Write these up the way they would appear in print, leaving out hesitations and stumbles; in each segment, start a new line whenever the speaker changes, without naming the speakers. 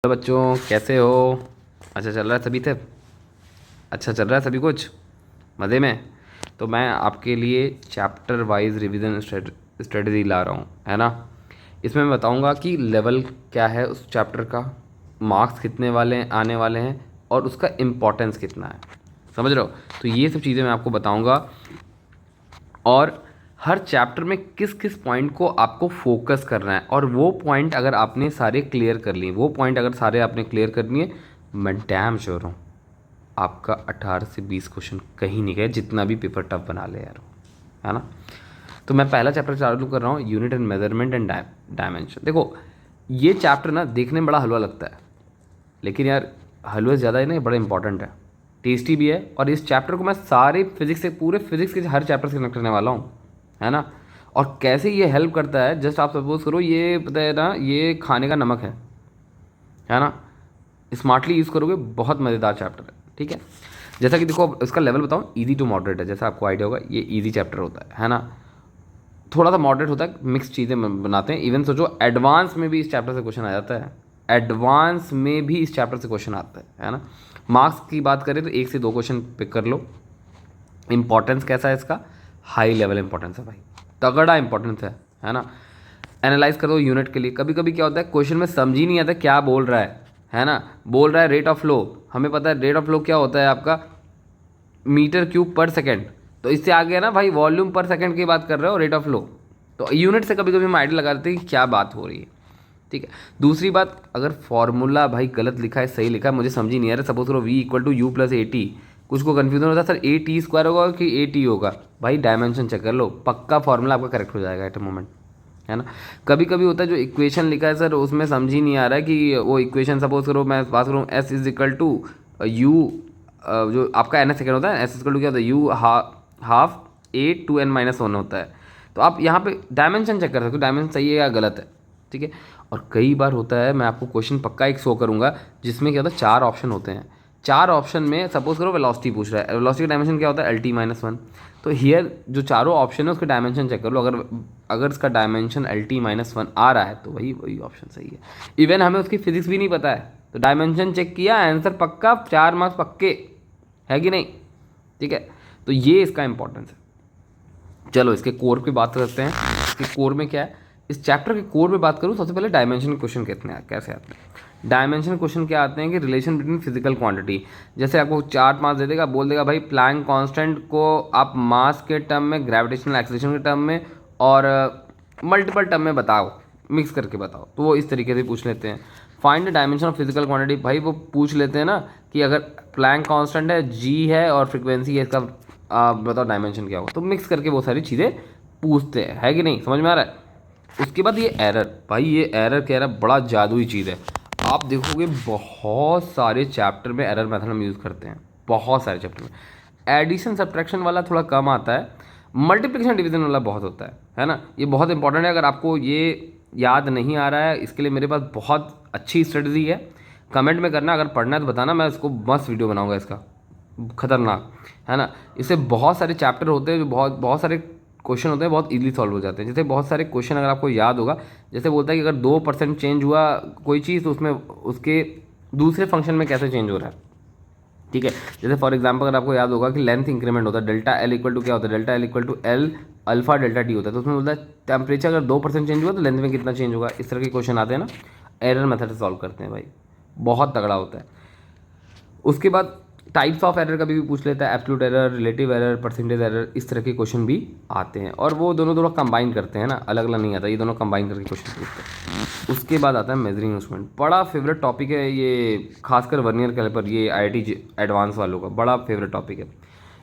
Hello बच्चों, कैसे हो? अच्छा चल रहा है सभी थे? अच्छा चल रहा है सभी कुछ मज़े में? तो मैं आपके लिए चैप्टर वाइज रिवीजन स्ट्रेटजी ला रहा हूँ, है ना। इसमें मैं बताऊँगा कि लेवल क्या है उस चैप्टर का, मार्क्स कितने वाले आने वाले हैं और उसका इम्पोर्टेंस कितना है। समझ रहे हो? तो ये सब चीज़ें मैं आपको बताऊँगा। और हर चैप्टर में किस किस पॉइंट को आपको फोकस करना है, और वो पॉइंट अगर आपने सारे क्लियर कर लिए, वो पॉइंट अगर सारे आपने क्लियर कर लिए, मैं डैम श्योर हूँ आपका 18 से 20 क्वेश्चन कहीं नहीं गए, जितना भी पेपर टफ बना ले यार, है ना। तो मैं पहला चैप्टर चालू कर रहा हूँ, unit and measurement and dimension. देखो, ये चैप्टर ना देखने में बड़ा हलवा लगता है, लेकिन यार हलवे ज़्यादा ही नहीं, बड़ा इंपॉर्टेंट है, टेस्टी भी है। और इस चैप्टर को मैं सारे फिजिक्स से, पूरे फिजिक्स के हर चैप्टर से कनेक्ट करने वाला हूँ, है ना। और कैसे ये हेल्प करता है, जस्ट आप सपोज करो ये पता है ना, ये खाने का नमक है ना। स्मार्टली यूज़ करोगे, बहुत मज़ेदार चैप्टर है, ठीक है। जैसा कि देखो, अब इसका लेवल बताऊँ, ईजी टू मॉडरेट है, जैसा आपको आइडिया होगा, ये ईजी चैप्टर होता है ना। थोड़ा सा मॉडरेट होता है, मिक्स चीज़ें बनाते हैं। इवन सोचो एडवांस में भी इस चैप्टर से क्वेश्चन आ जाता है, एडवांस में भी इस चैप्टर से क्वेश्चन आता है ना। मार्क्स की बात करें तो 1 से 2 क्वेश्चन पिक कर लो। इंपॉर्टेंस कैसा है इसका? हाई लेवल इंपॉर्टेंस है भाई, तगड़ा इंपॉर्टेंस है ना। एनालाइज कर दो यूनिट के लिए। कभी कभी क्या होता है, क्वेश्चन में समझ ही नहीं आता क्या बोल रहा है ना। बोल रहा है रेट ऑफ फ्लो, हमें पता है रेट ऑफ फ्लो क्या होता है आपका, मीटर क्यूब पर सेकेंड। तो इससे आगे है ना भाई, वॉल्यूम पर सेकेंड की बात कर रहे हो, रेट ऑफ फ्लो। तो यूनिट से कभी कभी हम आइडिया लगा देते हैं कि क्या बात हो रही है, ठीक है। दूसरी बात, अगर फॉर्मूला भाई गलत लिखा है सही लिखा है, मुझे समझ ही नहीं आ रहा, सपोज करो v equal to u plus a t, कुछ को कन्फ्यूजन होता है सर ए टी स्क्वायर होगा कि ए टी होगा। भाई डायमेंशन चेक कर लो, पक्का फॉर्मूला आपका करेक्ट हो जाएगा एट ए मोमेंट, है ना। कभी कभी होता है जो इक्वेशन लिखा है सर, उसमें समझ ही नहीं आ रहा है कि वो इक्वेशन, सपोज करो मैं बात करूँ, s is equal to u, जो आपका एन एस सेकेंड होता है, एस इक्वल टू क्या होता है, u half a two n minus one होता है। तो आप यहाँ पे डायमेंशन चेक कर सकते हो, डायमेंशन सही है या गलत है, ठीक है। और कई बार होता है, मैं आपको क्वेश्चन पक्का एक शो करूँगा, जिसमें क्या होता है 4 ऑप्शन होते हैं। 4 ऑप्शन में सपोज करो वेलोसिटी पूछ रहा है, वेलोसिटी का डायमेंशन क्या होता है, एल टी माइनस वन। तो हियर जो चारों ऑप्शन है उसके डायमेंशन चेक कर लो, अगर अगर इसका dimension L T minus one आ रहा है तो वही वही ऑप्शन सही है। इवन हमें उसकी फिजिक्स भी नहीं पता है, तो डायमेंशन चेक किया, आंसर पक्का, 4 मार्क्स पक्के, है कि नहीं, ठीक है। तो ये इसका इंपॉर्टेंस है। चलो इसके कोर की बात करते हैं, इसके कोर में क्या है। इस चैप्टर के कोर में बात करूँ, सबसे पहले डायमेंशन क्वेश्चन कितने कैसे आते हैं। डायमेंशन क्वेश्चन क्या आते हैं कि रिलेशन बिटवीन फिजिकल क्वांटिटी। जैसे आपको 4 5 दे देगा, बोल देगा भाई प्लैंक कांस्टेंट को आप मास के टर्म में, ग्रेविटेशनल एक्सेलरेशन के टर्म में और मल्टीपल टर्म में बताओ, मिक्स करके बताओ। तो वो इस तरीके से पूछ लेते हैं। Find the dimension of physical quantity, भाई वो पूछ लेते हैं ना कि अगर प्लैंक कांस्टेंट है, जी है और फ्रीक्वेंसी है, इसका आप बताओ डायमेंशन क्या होगा। तो मिक्स करके वो सारी चीज़ें पूछते हैं, है कि नहीं, समझ में आ रहा है। उसके बाद ये एरर, भाई ये एरर कह रहा बड़ा जादुई चीज़ है। आप देखोगे बहुत सारे चैप्टर में एरर मेथड हम यूज़ करते हैं, बहुत सारे चैप्टर में। एडिशन सब्ट्रैक्शन वाला थोड़ा कम आता है, मल्टीप्लिकेशन डिवीजन वाला बहुत होता है ना। ये बहुत इंपॉर्टेंट है, अगर आपको ये याद नहीं आ रहा है, इसके लिए मेरे पास बहुत अच्छी स्ट्रेटजी है। कमेंट में करना, अगर पढ़ना है तो बताना, मैं इसको मस्त वीडियो बनाऊंगा इसका, खतरनाक, है ना। इससे बहुत सारे चैप्टर होते हैं, जो बहुत बहुत सारे क्वेश्चन होते हैं, बहुत इजीली सॉल्व हो जाते हैं। जैसे बहुत सारे क्वेश्चन अगर आपको याद होगा, जैसे बोलता है कि अगर 2% चेंज हुआ कोई चीज़, तो उसमें उसके दूसरे फंक्शन में कैसे चेंज हो रहा है, ठीक है। जैसे फॉर एग्जांपल अगर आपको याद होगा कि लेंथ इंक्रीमेंट होता है, डेल्टा एल इक्वल टू क्या होता है, delta L equal to L alpha delta T होता है। तो उसमें बोलता है टेम्परेचर अगर 2% चेंज हुआ तो लेंथ में कितना चेंज होगा। इस तरह के क्वेश्चन आते हैं ना, एरर मेथड से सॉल्व करते हैं भाई, बहुत तगड़ा होता है। उसके बाद टाइप्स ऑफ एरर का भी पूछ लेता है, absolute error, relative error, percentage error, इस तरह के क्वेश्चन भी आते हैं। और वो दोनों दोनों कंबाइन करते हैं ना, अलग अलग नहीं आता, ये दोनों कंबाइन करके क्वेश्चन पूछते हैं। उसके बाद आता है मेजरिंग इंस्ट्रूमेंट, बड़ा फेवरेट टॉपिक है ये, खासकर वर्नियर कैलिपर, ये IIT एडवांस वालों का बड़ा फेवरेट टॉपिक है।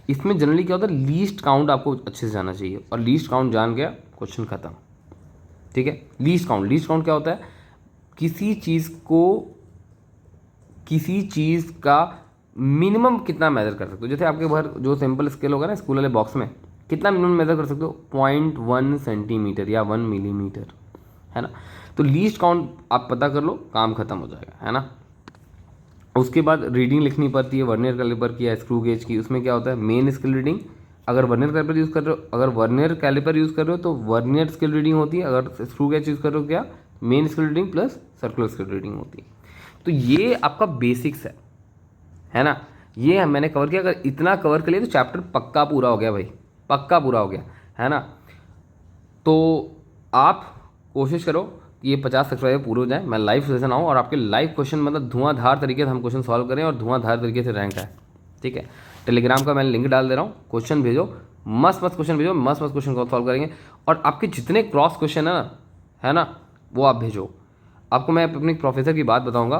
इसमें जनरली क्या होता है, लीस्ट काउंट आपको अच्छे से जाना चाहिए, और लीस्ट काउंट जान गया क्वेश्चन खत्म, ठीक है। लीस्ट काउंट क्या होता है, किसी चीज़ को, किसी चीज़ का मिनिमम कितना मेजर कर सकते हो। जैसे आपके घर जो सिंपल स्केल होगा ना स्कूल वाले बॉक्स में, कितना मिनिमम मेजर कर सकते हो, 0.1 सेंटीमीटर या 1 मिलीमीटर, है ना। तो लीस्ट काउंट आप पता कर लो, काम खत्म हो जाएगा, है ना। उसके बाद रीडिंग लिखनी पड़ती है वर्नियर कैलिपर की या स्क्रू गेज की। उसमें क्या होता है, मेन स्केल रीडिंग, अगर वर्नियर कैलिपर यूज़ कर रहे हो, अगर वर्नियर कैलिपर यूज़ कर रहे हो तो वर्नियर स्केल रीडिंग होती है, अगर स्क्रू गेज यूज़ कर रहे हो क्या, main skill reading plus circular skill reading होती है। तो ये आपका बेसिक्स है ना। ये मैंने कवर किया, अगर इतना कवर कर लिया तो चैप्टर पक्का पूरा हो गया भाई, पक्का पूरा हो गया, है ना। तो आप कोशिश करो कि ये 50 सब्सक्राइबर पूरे हो जाए, मैं लाइव सेशन आऊँ और आपके लाइव क्वेश्चन मतलब धुआंधार तरीके से हम क्वेश्चन सॉल्व करें और धुआंधार तरीके से रैंक आए, ठीक है। टेलीग्राम का मैं लिंक डाल दे रहा हूँ, क्वेश्चन भेजो, मस्त मस्त क्वेश्चन भेजो, मस्त मस्त क्वेश्चन को सॉल्व करेंगे। और आपके जितने क्रॉस क्वेश्चन है ना वो आप भेजो। आपको मैं अपनी प्रोफेसर की बात बताऊंगा।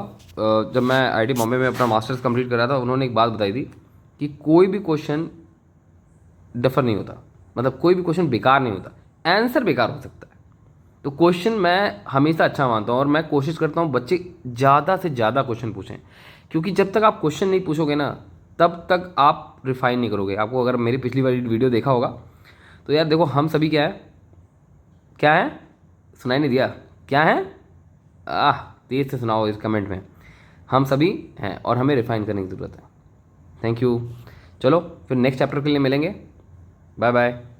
जब मैं आईआईटी बॉम्बे में अपना मास्टर्स कंप्लीट कर रहा था, उन्होंने एक बात बताई थी कि कोई भी क्वेश्चन डफर नहीं होता, मतलब कोई भी क्वेश्चन बेकार नहीं होता, आंसर बेकार हो सकता है। तो क्वेश्चन मैं हमेशा अच्छा मानता हूँ और मैं कोशिश करता हूँ बच्चे ज़्यादा से ज़्यादा क्वेश्चन पूछें, क्योंकि जब तक आप क्वेश्चन नहीं पूछोगे ना तब तक आप रिफाइन नहीं करोगे। आपको अगर मेरी पिछली वाली वीडियो देखा होगा तो यार देखो, हम सभी क्या है, क्या है, सुनाई नहीं दिया, क्या है, तेज से सुनाओ इस कमेंट में। हम सभी हैं और हमें रिफाइन करने की ज़रूरत है। Thank you. चलो फिर नेक्स्ट चैप्टर के लिए मिलेंगे। Bye bye.